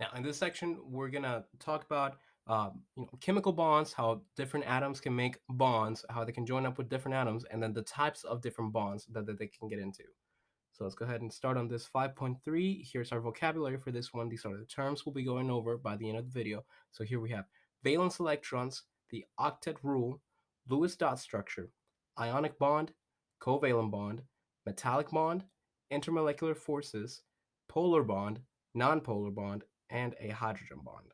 Now, in this section, we're gonna talk about chemical bonds, how different atoms can make bonds, how they can join up with different atoms, and then the types of different bonds that they can get into. So let's go ahead and start on this 5.3. Here's our vocabulary for this one. These are the terms we'll be going over by the end of the video. So here we have valence electrons, the octet rule, Lewis dot structure, ionic bond, covalent bond, metallic bond, intermolecular forces, polar bond, nonpolar bond, and a hydrogen bond.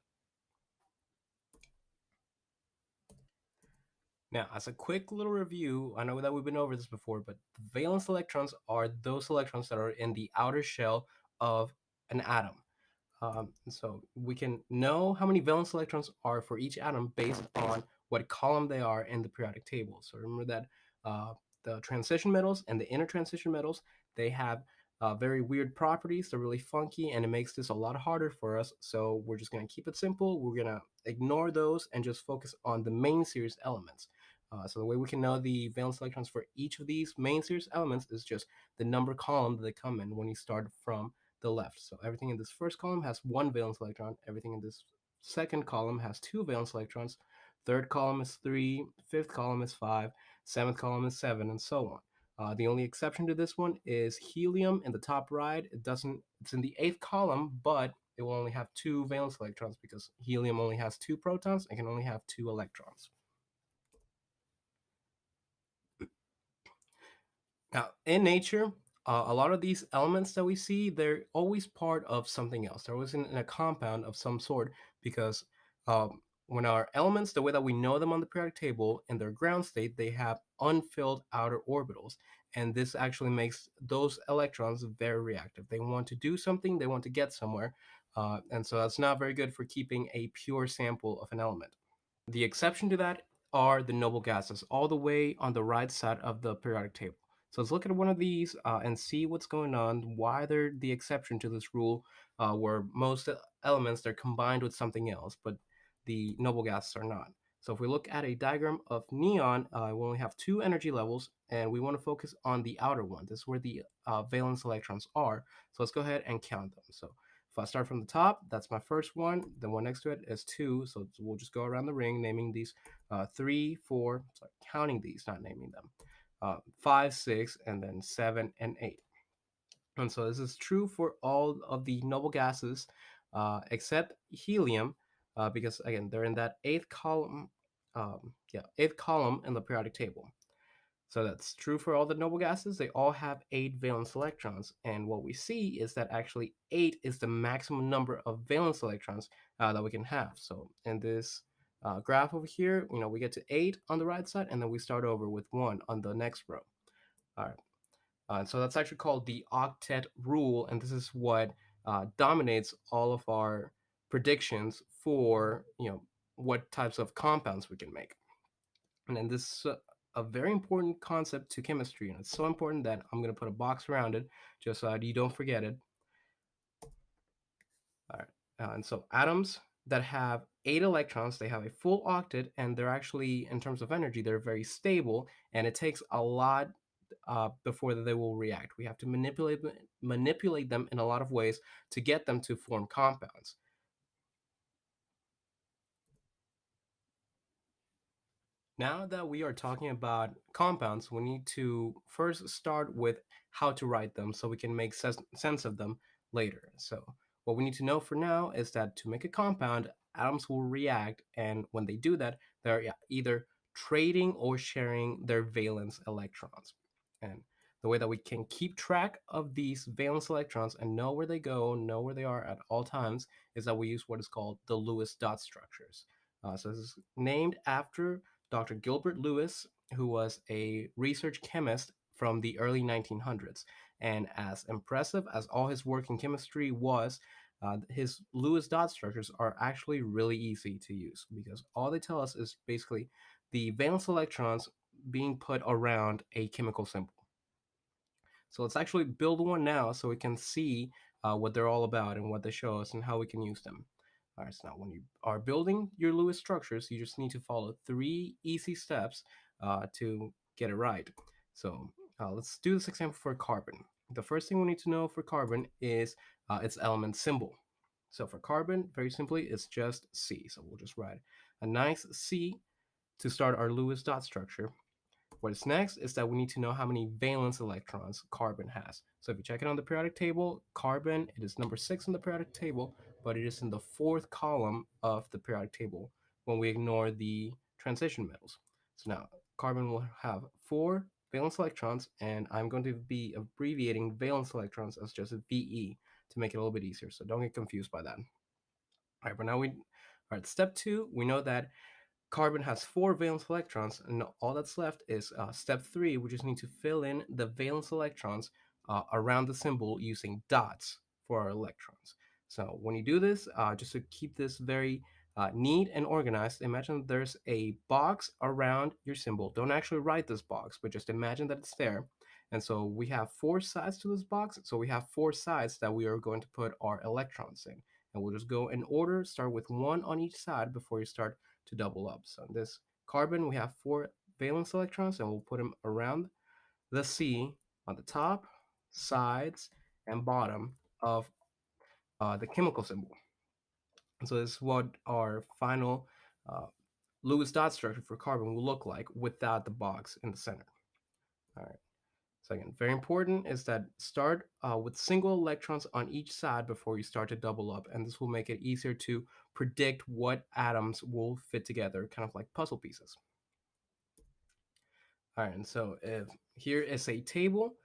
Now, as a quick little review, I know that we've been over this before, but valence electrons are those electrons that are in the outer shell of an atom. So we can know how many valence electrons are for each atom based on what column they are in the periodic table. So remember that the transition metals and the inner transition metals, they have very weird properties. They're really funky, and it makes this a lot harder for us. So we're just going to keep it simple. We're going to ignore those and just focus on the main series elements. So the way we can know the valence electrons for each of these main series elements is just the number column that they come in when you start from the left. So everything in this first column has one valence electron. Everything in this second column has two valence electrons. Third column is 3. Fifth column is 5. Seventh column is 7, and so on. The only exception to this one is helium in the top right. It's in the eighth column, but it will only have two valence electrons because helium only has two protons and can only have two electrons. Now, in nature, a lot of these elements that we see, they're always part of something else. They're always in a compound of some sort because when our elements, the way that we know them on the periodic table, in their ground state, they have unfilled outer orbitals. And this actually makes those electrons very reactive. They want to do something, they want to get somewhere. And so that's not very good for keeping a pure sample of an element. The exception to that are the noble gases, all the way on the right side of the periodic table. So let's look at one of these and see what's going on, why they're the exception to this rule, where most elements they're combined with something else, but the noble gases are not. So if we look at a diagram of neon, we only have two energy levels, and we want to focus on the outer one. This is where the valence electrons are. So let's go ahead and count them. So if I start from the top, that's my first one. The one next to it is 2. So we'll just go around the ring, naming these 3, 4, sorry, counting these, not naming them. 5, 6, and then 7 and 8. And so this is true for all of the noble gases except helium, because again, they're in that eighth column. Eighth column in the periodic table. So that's true for all the noble gases. They all have 8 valence electrons. And what we see is that actually 8 is the maximum number of valence electrons that we can have. So in this graph over here, we get to 8 on the right side, and then we start over with 1 on the next row. All right. So that's actually called the octet rule. And this is what dominates all of our predictions for, what types of compounds we can make. And then this a very important concept to chemistry, and it's so important that I'm going to put a box around it just so that you don't forget it. All right. And so atoms that have 8 electrons, they have a full octet, and they're actually, in terms of energy, they're very stable, and it takes a lot before they will react. We have to manipulate them in a lot of ways to get them to form compounds. Now that we are talking about compounds, we need to first start with how to write them so we can make sense of them later. So what we need to know for now is that to make a compound, atoms will react, and when they do that, they're either trading or sharing their valence electrons. And the way that we can keep track of these valence electrons and know where they go, know where they are at all times, is that we use what is called the Lewis dot structures. So this is named after Dr. Gilbert Lewis, who was a research chemist from the early 1900s. And as impressive as all his work in chemistry was, his Lewis dot structures are actually really easy to use because all they tell us is basically the valence electrons being put around a chemical symbol. So let's actually build one now so we can see what they're all about and what they show us and how we can use them. All right, so now when you are building your Lewis structures, you just need to follow 3 easy steps to get it right. So let's do this example for carbon. The first thing we need to know for carbon is its element symbol. So for carbon, very simply, it's just C. So we'll just write a nice C to start our Lewis dot structure. What's next is that we need to know how many valence electrons carbon has. So if you check it on the periodic table, carbon, it is number 6 on the periodic table, but it is in the fourth column of the periodic table when we ignore the transition metals. So now carbon will have 4 valence electrons, and I'm going to be abbreviating valence electrons as just VE to make it a little bit easier. So don't get confused by that. All right, but now all right, step 2, we know that carbon has 4 valence electrons, and all that's left is step 3. We just need to fill in the valence electrons around the symbol using dots for our electrons. So when you do this, just to keep this very neat and organized, imagine there's a box around your symbol. Don't actually write this box, but just imagine that it's there. And so we have 4 sides to this box. So we have 4 sides that we are going to put our electrons in. And we'll just go in order, start with 1 on each side before you start to double up. So in this carbon, we have 4 valence electrons, and we'll put them around the C on the top, sides, and bottom of the chemical symbol. And so this is what our final uh, Lewis dot structure for carbon will look like without the box in the center. All right. So again, very important is that start with single electrons on each side before you start to double up, and this will make it easier to predict what atoms will fit together, kind of like puzzle pieces. All right, and so if here is a table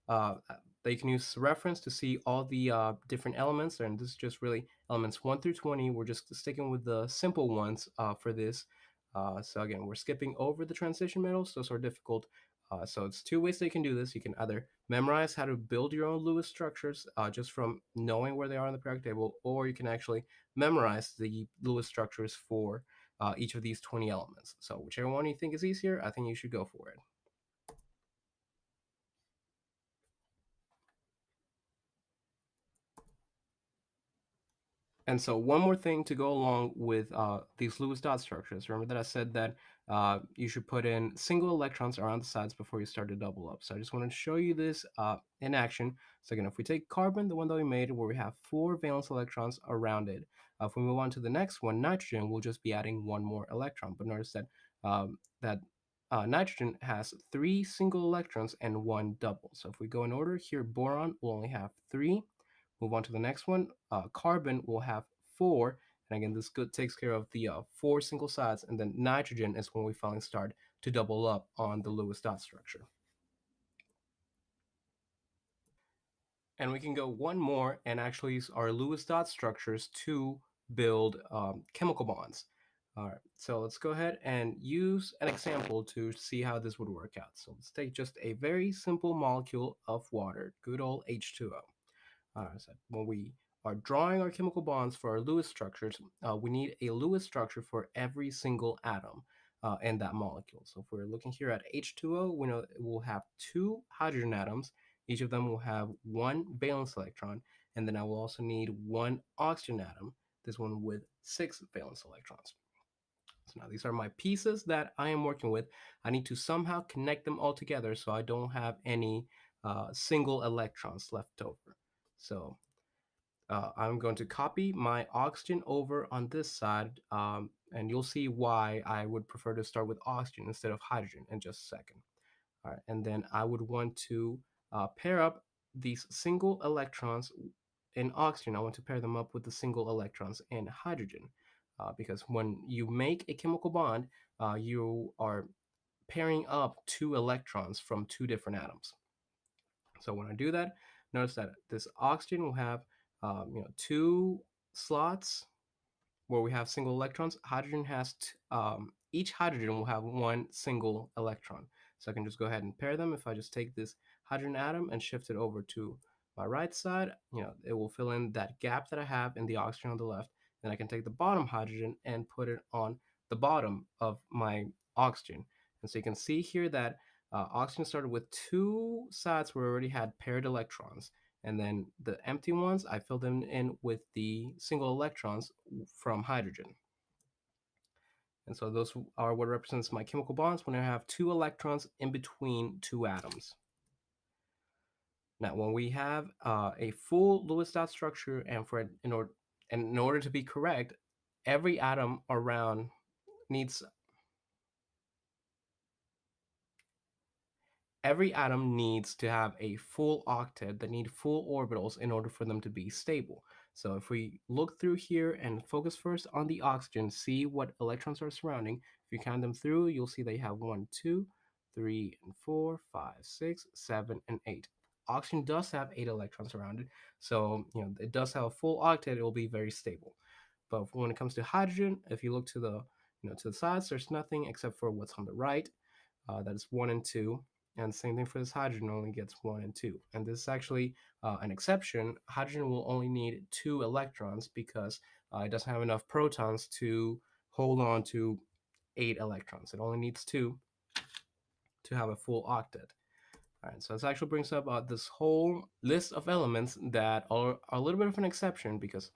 that you can use as a reference to see all the different elements, and this is just really elements 1 through 20. We're just sticking with the simple ones for this. So again, we're skipping over the transition metals. Those are difficult. So it's two ways that you can do this. You can either memorize how to build your own Lewis structures just from knowing where they are on the periodic table, or you can actually memorize the Lewis structures for each of these 20 elements. So whichever one you think is easier, I think you should go for it. And so one more thing to go along with these Lewis dot structures. Remember that I said that you should put in single electrons around the sides before you start to double up. So I just wanted to show you this in action. So again, if we take carbon, the one that we made where we have 4 valence electrons around it, if we move on to the next one, nitrogen, we'll just be adding 1 more electron. But notice that nitrogen has 3 single electrons and 1 double. So if we go in order here, boron will only have 3. Move on to the next one. Carbon will have 4. And again, this good takes care of the 4 single sides. And then nitrogen is when we finally start to double up on the Lewis dot structure. And we can go one more and actually use our Lewis dot structures to build chemical bonds. All right, so let's go ahead and use an example to see how this would work out. So let's take just a very simple molecule of water, good old H2O. So when we are drawing our chemical bonds for our Lewis structures, we need a Lewis structure for every single atom in that molecule. So if we're looking here at H2O, we know it will have 2 hydrogen atoms. Each of them will have 1 valence electron, and then I will also need 1 oxygen atom, this one with 6 valence electrons. So now these are my pieces that I am working with. I need to somehow connect them all together so I don't have any single electrons left over. So I'm going to copy my oxygen over on this side, and you'll see why I would prefer to start with oxygen instead of hydrogen in just a second. All right, and then I would want to pair up these single electrons in oxygen. I want to pair them up with the single electrons in hydrogen, because when you make a chemical bond, you are pairing up 2 electrons from 2 different atoms. So when I do that, notice that this oxygen will have 2 slots where we have single electrons. Hydrogen has each hydrogen will have 1 single electron. So I can just go ahead and pair them. If I just take this hydrogen atom and shift it over to my right side, it will fill in that gap that I have in the oxygen on the left. Then I can take the bottom hydrogen and put it on the bottom of my oxygen. And so you can see here that oxygen started with 2 sides where we already had paired electrons. And then the empty ones, I fill them in with the single electrons from hydrogen. And so those are what represents my chemical bonds when I have 2 electrons in between 2 atoms. Now, when we have a full Lewis dot structure, and And in order to be correct, every atom around needs every atom needs to have a full octet that need full orbitals in order for them to be stable. So if we look through here and focus first on the oxygen, see what electrons are surrounding. If you count them through, you'll see they have one, two, three, and four, five, six, seven, and eight. Oxygen does have eight electrons around it, so it does have a full octet. It will be very stable. But when it comes to hydrogen, if you look to the to the sides, there's nothing except for what's on the right. That is one and two. And same thing for this hydrogen only gets one and two. And this is actually an exception. Hydrogen will only need two electrons because it doesn't have enough protons to hold on to eight electrons. It only needs two to have a full octet. All right, so this actually brings up this whole list of elements that are a little bit of an exception because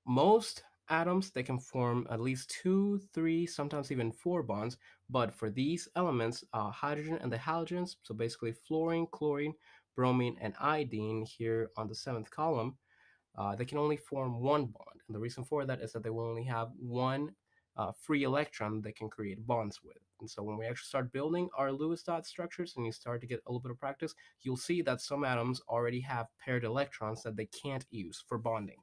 most atoms they can form at least two, three, sometimes even four bonds. But for these elements, hydrogen and the halogens, so basically fluorine, chlorine, bromine, and iodine here on the seventh column, they can only form one bond. And the reason for that is that they will only have one free electron they can create bonds with. And so when we actually start building our Lewis dot structures and you start to get a little bit of practice, you'll see that some atoms already have paired electrons that they can't use for bonding.